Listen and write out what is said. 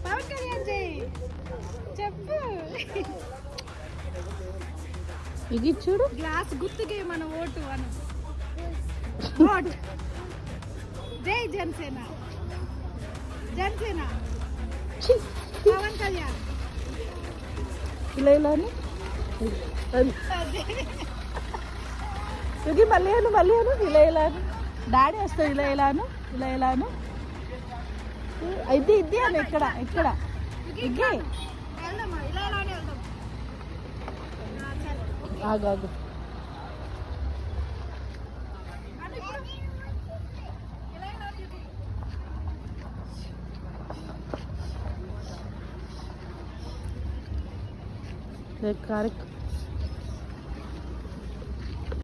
పవన్ కళ్యాణ్ చెయ్యి చెప్పు. ఇది చూడు గ్లాస్ గుర్తుకే మన ఓటు అను. ఓట్ జై జనసేన. జనసేన పవన్ కళ్యాణ్. ఇలా ఇలాను ఇది మళ్ళీ అను ఇలా ఇలాను. డాడీ వస్తాడు ఇలా ఇలాను ఇలా ఇలాను. ఇది అని ఇక్కడ ఇక్కడ ఇగ్గి వెళ్దామా ఇలా ఇలానే వెళ్దాం. ఆగు ఆగు. కారు